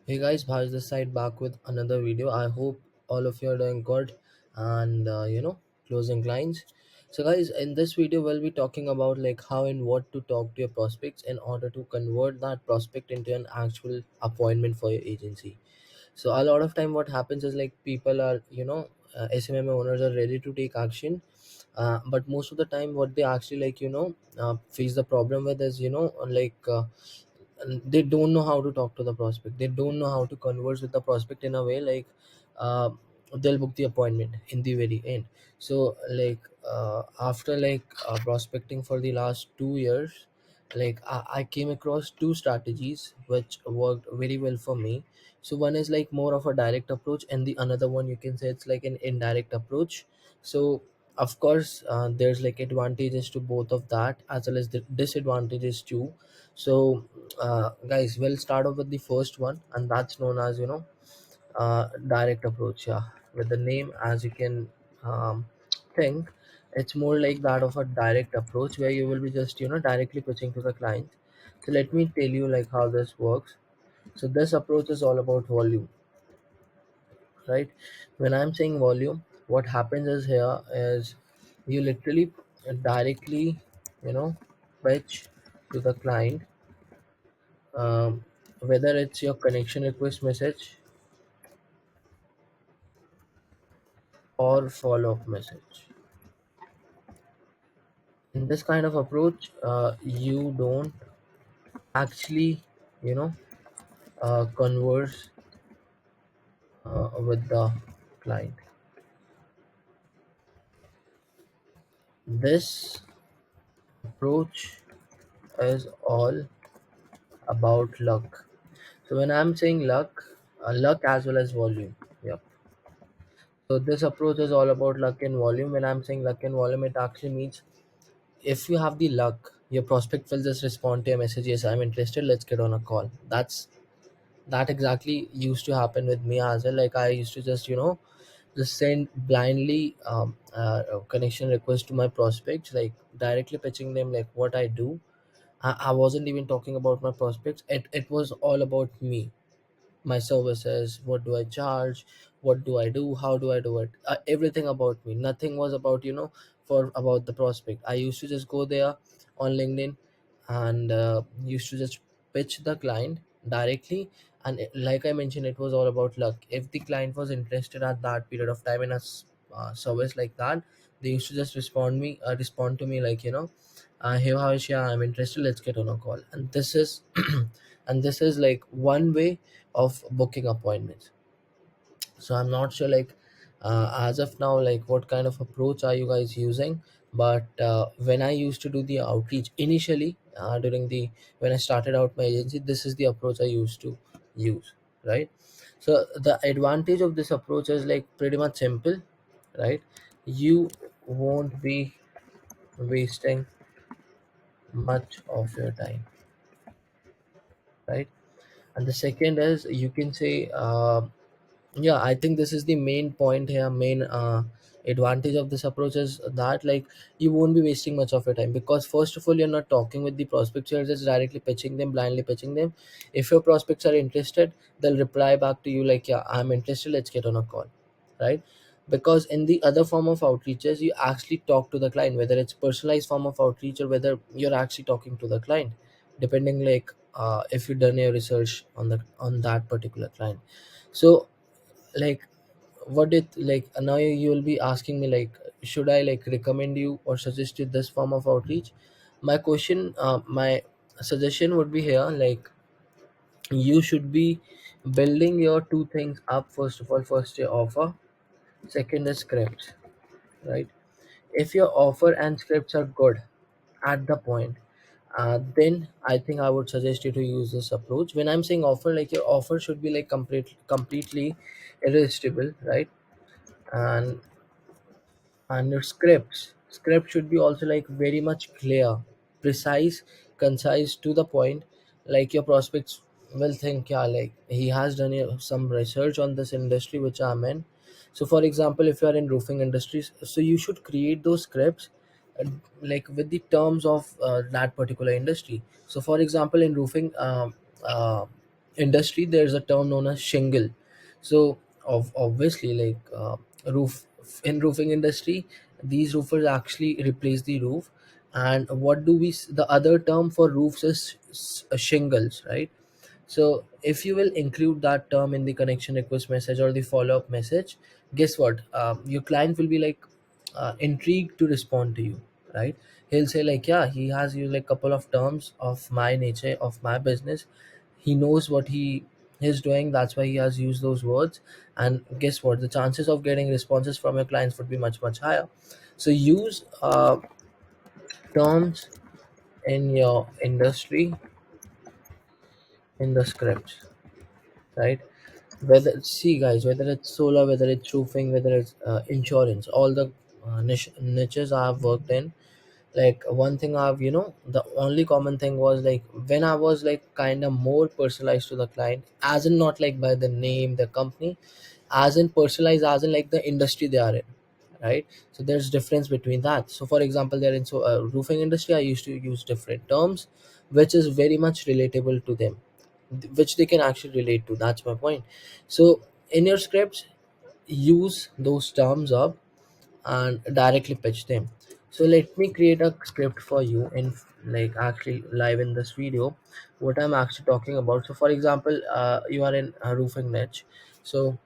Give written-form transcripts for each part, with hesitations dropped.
Hey guys, Bhavesh this side back with another video. I hope all of you are doing good and closing lines. So guys, in this video we'll be talking about like how and what to talk to your prospects in order to convert that prospect into an actual appointment for your agency. So a lot of time what happens is like people are SMMA owners are ready to take action, but most of the time what they actually face the problem with is and they don't know how to talk to the prospect, they don't know how to converse with the prospect in a way uh, they'll book the appointment in the very end. So after prospecting for the last 2 years, I came across two strategies which worked very well for me. So one is like more of a direct approach, and the another one you can say it's like an indirect approach. So of course there's like advantages to both of that as well as the disadvantages too. So guys, we'll start off with the first one, and that's known as direct approach. Yeah, with the name as you can think, it's more like that of a direct approach where you will be just directly pitching to the client. So let me tell you like how this works. So this approach is all about volume, right? When I'm saying volume, what happens is here is you literally directly you know pitch to the client, whether it's your connection request message or follow-up message. In this kind of approach, you don't actually you know converse with the client. This approach is all about luck. So when I'm saying luck, luck as well as volume. Yep. So this approach is all about luck and volume. When I'm saying luck and volume, it actually means if you have the luck, your prospect will just respond to your message, yes, I'm interested, let's get on a call. That exactly used to happen with me as well. Like I used to just send blindly connection request to my prospects, like directly pitching them like what I do. I wasn't even talking about my prospects, it was all about me, my services, what do I charge, what do I do, how do I do it, everything about me. Nothing was about for about the prospect. I used to just go there on LinkedIn and used to just pitch the client directly. And like I mentioned, it was all about luck. If the client was interested at that period of time in a service like that, they used to just respond to me like hey Havish, yeah, I'm interested, let's get on a call. And this is and this is like one way of booking appointments. So I'm not sure as of now like what kind of approach are you guys using. But when I used to do the outreach initially, during the when I started out my agency, this is the approach I used to use, right? So the advantage of this approach is like pretty much simple, right? You won't be wasting much of your time, right? And the second is you can say yeah, I think this is the main point here. Main advantage of this approach is that like you won't be wasting much of your time, because first of all you're not talking with the prospects, you're just directly pitching them, blindly pitching them. If your prospects are interested, they'll reply back to you like, yeah, I'm interested, let's get on a call, right? Because in the other form of outreaches, you actually talk to the client, whether it's personalized form of outreach or whether you're actually talking to the client, depending if you've done your research on that particular client. So like what it like now you will be asking me like, should I like recommend you or suggest you this form of outreach? My suggestion would be here like, you should be building your two things up. First of all, first your offer, second is scripts, right? If your offer and scripts are good at the point, then I think I would suggest you to use this approach. When I'm saying offer, like your offer should be like completely irresistible, right? And and your script should be also like very much clear, precise, concise, to the point. Like your prospects will think, yeah, like he has done some research on this industry which I'm in. So for example, if you are in roofing industries, so you should create those scripts uh, like with the terms of that particular industry. So for example, in roofing, industry, there's a term known as shingle. So obviously, like roof in roofing industry, these roofers actually replace the roof. And what do the other term for roofs is shingles, right? So if you will include that term in the connection request message or the follow-up message, guess what? Your client will be like intrigued to respond to you, right? He'll say like, yeah, he has used like couple of terms of my nature, of my business. He knows what he is doing. That's why he has used those words. And guess what? The chances of getting responses from your clients would be much much higher. So use terms in your industry in the scripts, right? Whether see guys, whether it's solar, whether it's roofing, whether it's insurance, all the niches I've worked in, like one thing I've, the only common thing was like when I was like kind of more personalized to the client, as in not like by the name the company, as in personalized, as in like the industry they are in, right? So there's difference between that. So for example, they're in roofing industry, I used to use different terms which is very much relatable to them, which they can actually relate to. That's my point. So in your scripts, use those terms up and directly pitch them. So let me create a script for you in like actually live in this video, what I'm actually talking about. So for example, you are in a roofing niche. So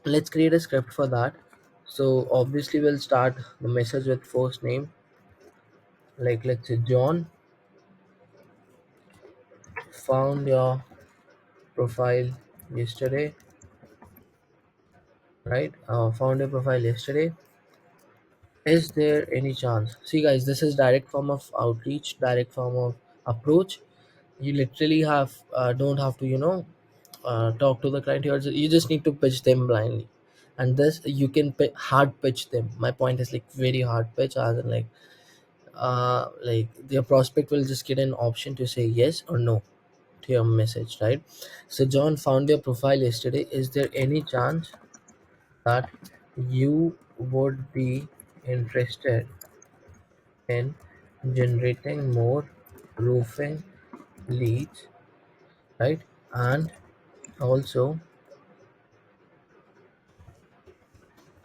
let's create a script for that. So obviously we'll start the message with first name, like let's say John, found your profile yesterday, right? Found your profile yesterday. Is there any chance? See, guys, this is direct form of outreach, direct form of approach. You literally don't have to, talk to the client. You just need to pitch them blindly, and this you can hard pitch them. My point is like very hard pitch, as in like their prospect will just get an option to say yes or no to your message, right? So, John found your profile yesterday. Is there any chance that you would be interested in generating more roofing leads, right? And also,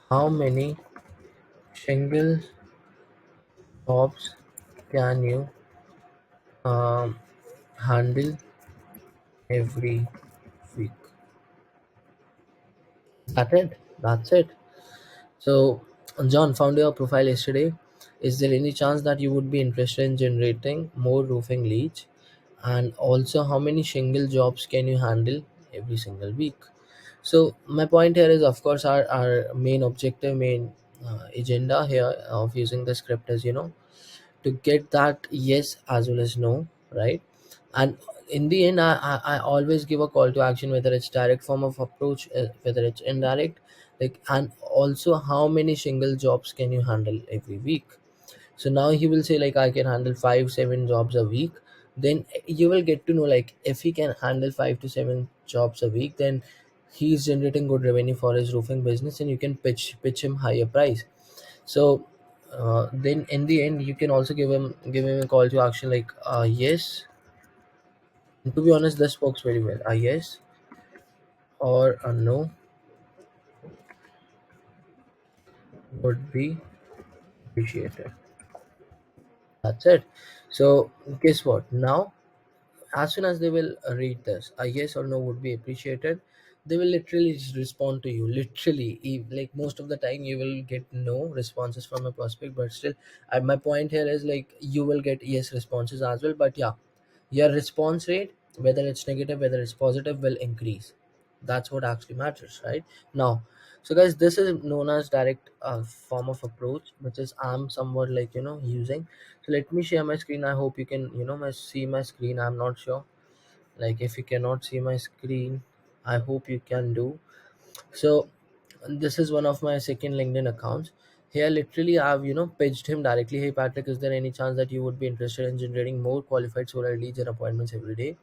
how many shingle jobs can you um, handle every week? That's it. That's it. So, John found your profile yesterday. Is there any chance that you would be interested in generating more roofing leads? And also, how many shingle jobs can you handle every single week? So, my point here is, of course, our main objective, main agenda here of using the script is, to get that yes as well as no, right? And in the end, I always give a call to action, whether it's direct form of approach, whether it's indirect, like, and also how many single jobs can you handle every week. So now he will say like I can handle 5 7 jobs a week. Then you will get to know like if he can handle 5 to 7 jobs a week, then he's generating good revenue for his roofing business, and you can pitch him higher price. So then in the end, you can also give him a call to action like yes. And to be honest, this works very well. A yes or a no would be appreciated. That's it. So guess what? Now, as soon as they will read this, a yes or no would be appreciated. They will literally just respond to you. Literally, like most of the time, you will get no responses from a prospect, but still, my point here is like you will get yes responses as well. But yeah, your response rate, whether it's negative, whether it's positive, will increase. That's what actually matters, right? Now, so guys, this is known as direct form of approach, which is I'm somewhat like using. So let me share my screen. I hope you can see my screen. I'm not sure, like if you cannot see my screen, I hope you can do. So this is one of my second LinkedIn accounts. Here, literally, I've pitched him directly. Hey Patrick, is there any chance that you would be interested in generating more qualified solar leads and appointments every day?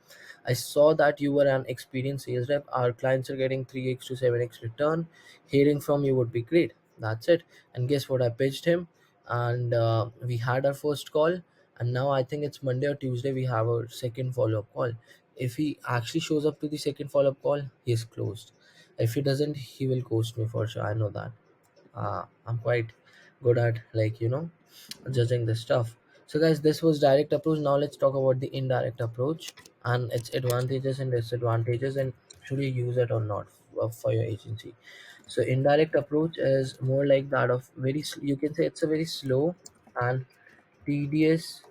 I saw that you were an experienced sales rep. Our clients are getting 3x to 7x return. Hearing from you would be great. That's it. And guess what? I pitched him, and we had our first call. And now I think it's Monday or Tuesday. We have our second follow up call. If he actually shows up to the second follow-up call, he's closed. If he doesn't, he will ghost me for sure. I know that. I'm quite good at, judging this stuff. So guys, this was direct approach. Now let's talk about the indirect approach and its advantages and disadvantages, and should you use it or not for your agency. So indirect approach is more like that of you can say it's a very slow and tedious,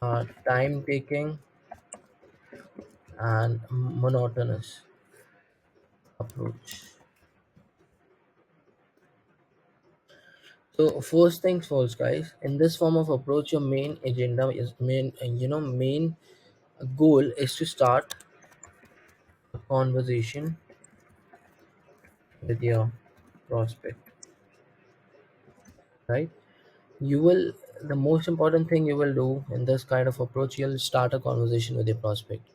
time taking and monotonous approach. So first things first, guys. In this form of approach, your main agenda is main goal is to start a conversation with your prospect, right? You will The most important thing you will do in this kind of approach, you'll start a conversation with your prospect.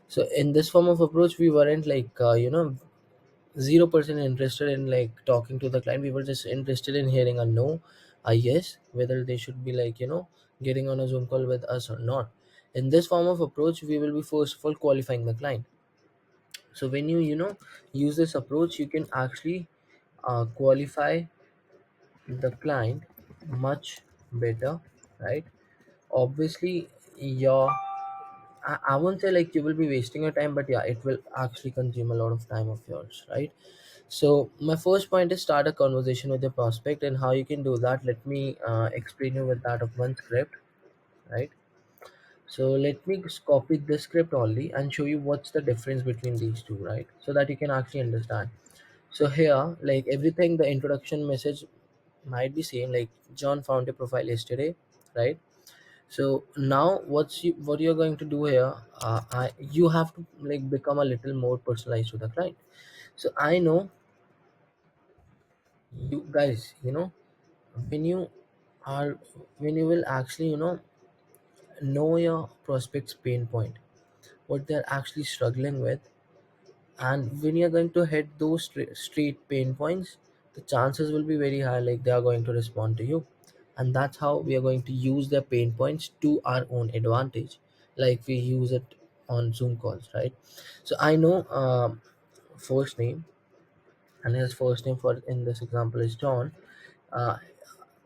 So in this form of approach, we weren't 0% interested in like talking to the client. We were just interested in hearing a no, a yes, whether they should be getting on a Zoom call with us or not. In this form of approach, we will be first of all qualifying the client. So when use this approach, you can actually qualify the client much better, right? Obviously, your I won't say like you will be wasting your time, but yeah, it will actually consume a lot of time of yours, right? So my first point is start a conversation with your prospect, and how you can do that. Let me explain you with that of one script, right? So let me just copy this script only and show you what's the difference between these two, right? So that you can actually understand. So here, like everything, the introduction message might be same. Like John found a profile yesterday, right? So now what you're going to do here, you have to like become a little more personalized to the client. So I know you guys, when you are when you will actually know your prospect's pain point, what they're actually struggling with, and when you're going to hit those street pain points, the chances will be very high like they are going to respond to you. And that's how we are going to use their pain points to our own advantage, like we use it on Zoom calls, right? So I know first name, and his first name for in this example is John. uh,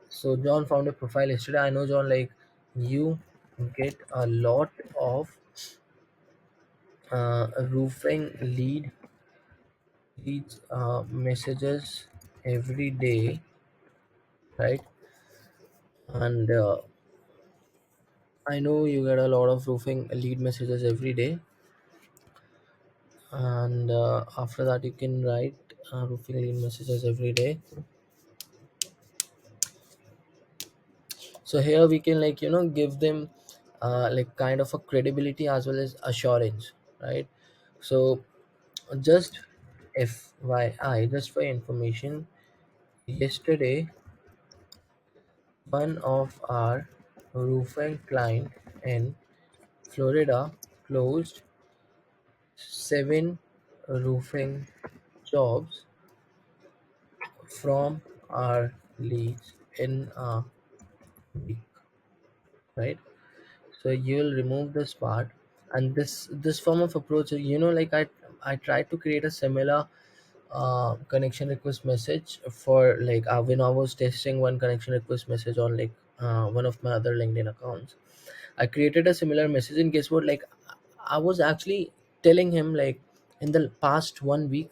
so John found a profile yesterday. I know John, like you get a lot of roofing leads messages every day, right? And I know you get a lot of roofing lead messages every day, and after that you can write roofing lead messages every day. So here we can give them like kind of a credibility as well as assurance, right? So just FYI, just for information, yesterday one of our roofing client in Florida closed 7 roofing jobs from our leads in a week, right? So you'll remove this part, and this form of approach, like I tried to create a similar connection request message for like when I was testing one connection request message on one of my other LinkedIn accounts. I created a similar message, and guess what? Like I was actually telling him like in the past 1 week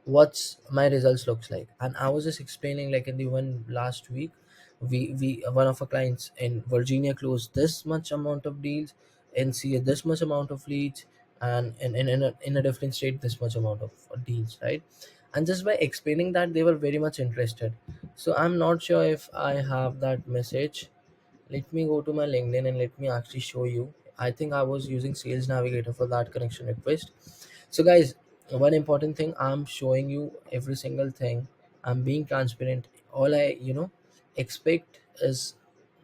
what's my results looks like, and I was just explaining like in the one last week, we one of our clients in Virginia closed this much amount of deals, NCA this much amount of leads, and in a different state this much amount of deals, right? And just by explaining that, they were very much interested. So I'm not sure if I have that message. Let me go to my LinkedIn and let me actually show you. I think I was using Sales Navigator for that connection request. So guys, one important thing, I'm showing you every single thing. I'm being transparent. All I expect is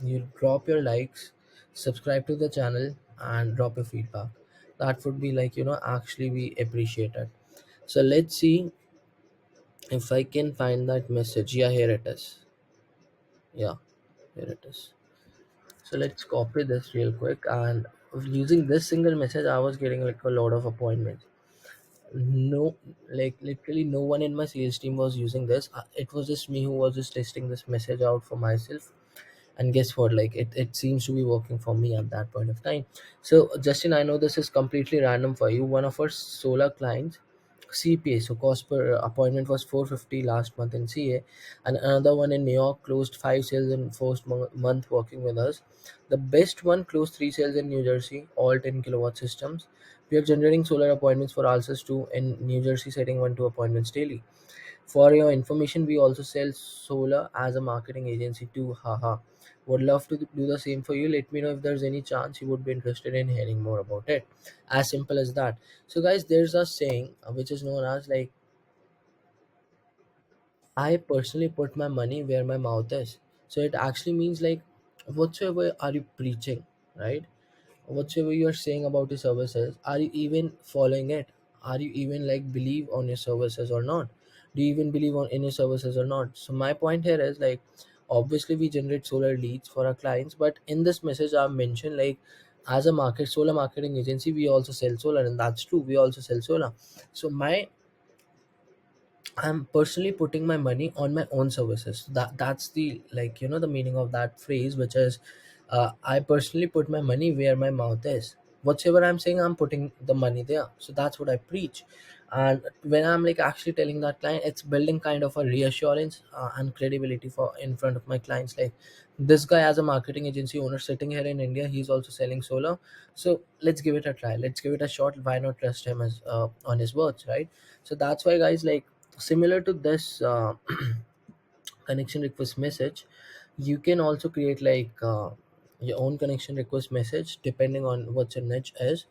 you drop your likes, subscribe to the channel, and drop your feedback. That would be actually we appreciate it. So let's see if I can find that message. Yeah, here it is. Yeah, here it is. So let's copy this real quick and using this single message, I was getting like a lot of appointments. No, like literally no one in my sales team was using this. It was just me who was just testing this message out for myself. And guess what, like it seems to be working for me at that point of time. So Justin, I know this is completely random for you. One of our solar clients, CPA, so cost per appointment, was 450 last month in CA, and another one in New York closed 5 sales in first month working with us. The best one closed 3 sales in New Jersey, all 10 kilowatt systems. We are generating solar appointments for Alsas too in New Jersey, setting 1 2 appointments daily. For your information, we also sell solar as a marketing agency too. Haha. Would love to do the same for you. Let me know if there's any chance you would be interested in hearing more about it. As simple as that. So, guys, there's a saying which is known as like, I personally put my money where my mouth is. So, it actually means like, whatsoever are you preaching, right? Whatsoever you are saying about your services, are you even following it? Are you even like believe on your services or not? Do you even believe on in your services or not? So my point here is like, obviously we generate solar leads for our clients, but in this message I've mentioned like, as a solar marketing agency, we also sell solar, and that's true, we also sell solar. So I'm personally putting my money on my own services. That's the, like, the meaning of that phrase, which is, I personally put my money where my mouth is. Whatever I'm saying, I'm putting the money there. So that's what I preach. And when I'm like actually telling that client, it's building kind of a reassurance and credibility for in front of my clients. Like, this guy as a marketing agency owner sitting here in India, he's also selling solar. So let's give it a try. Let's give it a shot. Why not trust him as on his words, right? So that's why, guys, like, similar to this connection request message, you can also create like your own connection request message depending on what your niche is.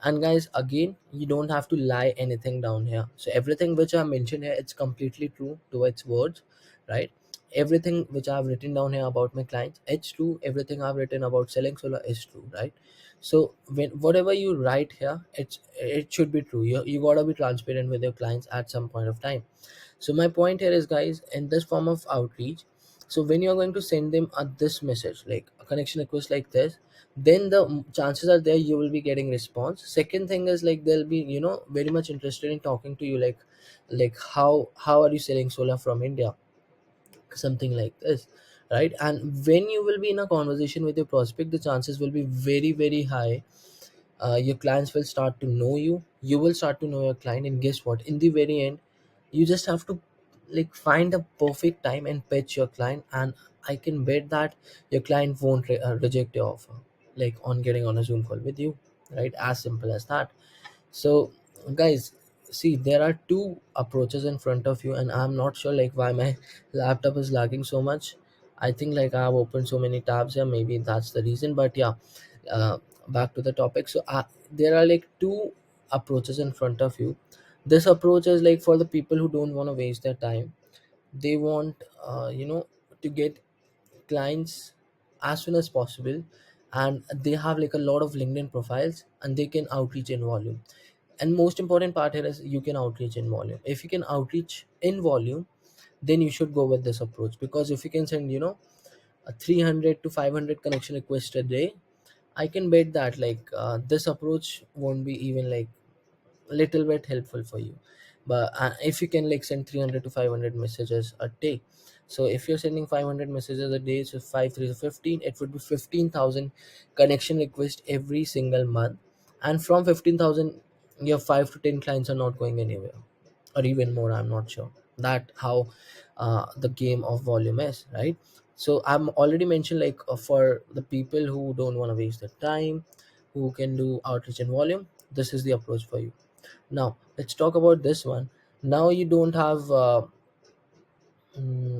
And guys, again, you don't have to lie anything down here. So everything which I mentioned here, it's completely true to its words, right? Everything which I've written down here about my clients, it's true. Everything I've written about selling solar is true, right? So when whatever you write here, it should be true. You gotta be transparent with your clients at some point of time. So my point here is, guys, in this form of outreach, so when you're going to send them this message, like a connection request like this, then the chances are there you will be getting response. Second thing is like, they'll be very much interested in talking to you, like how are you selling solar from India, something like this, right? And when you will be in a conversation with your prospect, the chances will be very very high. Your clients will start to know you, you will start to know your client, and guess what, in the very end, you just have to like find a perfect time and pitch your client, and I can bet that your client won't reject your offer, like on getting on a Zoom call with you, right? As simple as that. So, guys, see, there are two approaches in front of you, and I'm not sure like why my laptop is lagging so much. I think like I've opened so many tabs here, maybe that's the reason. But yeah, uh, back to the topic. So there are like two approaches in front of you. This approach is like for the people who don't want to waste their time. They want to get clients as soon as possible, and they have like a lot of LinkedIn profiles, and they can outreach in volume. And most important part here is, you can outreach in volume. If you can outreach in volume, then you should go with this approach, because if you can send a 300 to 500 connection requests a day, I can bet that like this approach won't be even like little bit helpful for you. But if you can like send 300 to 500 messages a day, so if you're sending 500 messages a day, so 5 3 to 15, it would be 15,000 connection requests every single month. And from 15,000, your 5 to 10 clients are not going anywhere, or even more, I'm not sure. That how the game of volume is, right? So I'm already mentioned like, for the people who don't want to waste their time, who can do outreach and volume, this is the approach for you. Now let's talk about this one. Now you don't have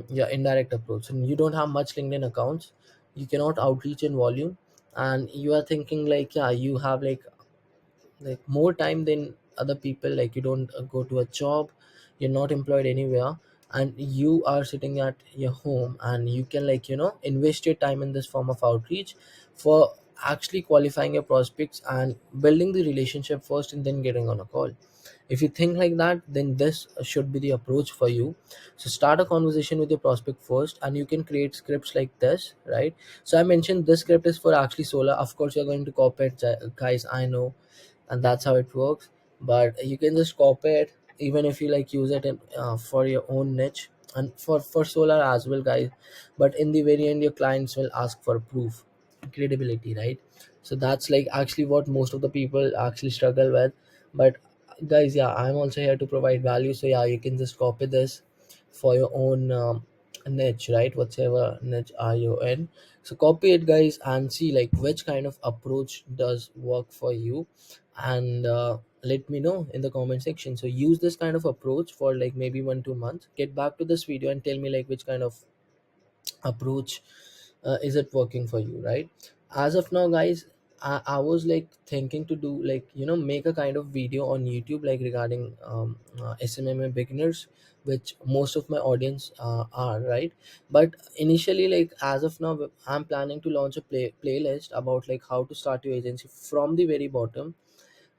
yeah, indirect approach, and you don't have much LinkedIn accounts, you cannot outreach in volume, and you are thinking like, yeah, you have like more time than other people, like you don't go to a job, you're not employed anywhere, and you are sitting at your home, and you can like invest your time in this form of outreach for actually qualifying your prospects and building the relationship first and then getting on a call. If you think like that, then this should be the approach for you. So start a conversation with your prospect first, and you can create scripts like this, right? So I mentioned this script is for actually solar. Of course you're going to copy it, guys, I know, and that's how it works. But you can just copy it, even if you like use it in, for your own niche, and for solar as well, guys. But in the very end, your clients will ask for proof, credibility, right? So that's like actually what most of the people actually struggle with. But guys, yeah, I'm also here to provide value. So yeah, you can just copy this for your own niche, right? Whatever niche are you in, so copy it, guys, and see like which kind of approach does work for you. And let me know in the comment section. So use this kind of approach for like maybe 1 2 months, get back to this video and tell me like which kind of approach is it working for you, right? As of now, guys, I was like thinking to do like make a kind of video on YouTube like regarding SMMA beginners, which most of my audience are, right? But initially, like as of now, I'm planning to launch a playlist about like how to start your agency from the very bottom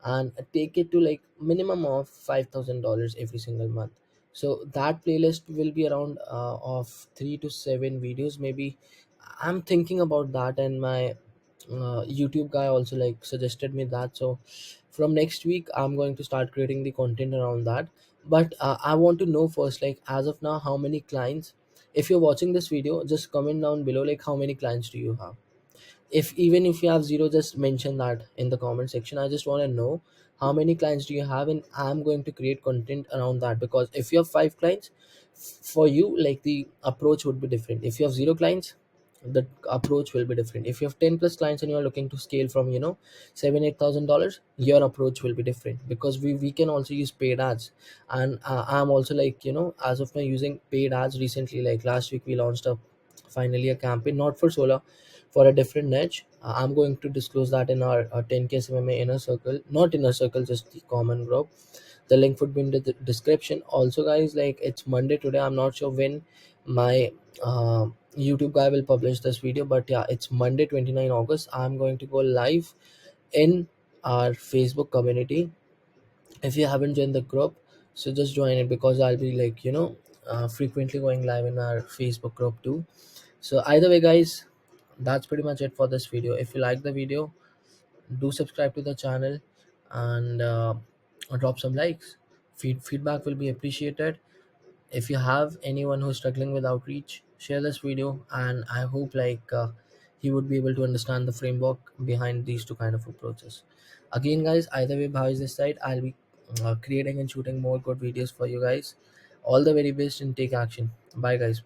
and take it to like minimum of $5,000 every single month. So that playlist will be around of 3 to 7 videos maybe. I'm thinking about that, and my YouTube guy also like suggested me that. So from next week I'm going to start creating the content around that. But I want to know first, like as of now, how many clients. If you're watching this video, just comment down below like how many clients do you have. If even if you have zero, just mention that in the comment section. I just want to know how many clients do you have, and I'm going to create content around that. Because if you have 5 clients, for you like the approach would be different. If you have 0 clients, the approach will be different. If you have 10 plus clients and you're looking to scale from 7 8 thousand dollars, your approach will be different. Because we can also use paid ads. And I'm also like as of now using paid ads recently. Like last week we launched a finally a campaign, not for solar, for a different niche. I'm going to disclose that in our 10K SMMA inner circle, not inner circle, just the common group. The link would be in the description. Also, guys, like it's Monday today. I'm not sure when my YouTube guy will publish this video, but yeah, it's Monday, 29 August. I'm going to go live in our Facebook community. If you haven't joined the group, so just join it, because I'll be like frequently going live in our Facebook group too. So either way, guys, that's pretty much it for this video. If you like the video, do subscribe to the channel, and drop some likes. Feedback will be appreciated. If you have anyone who's struggling with outreach, share this video, and I hope like he would be able to understand the framework behind these two kind of approaches. Again, guys, either way, Bhavesh this side, I'll be creating and shooting more good videos for you guys. All the very best, and take action. Bye, guys.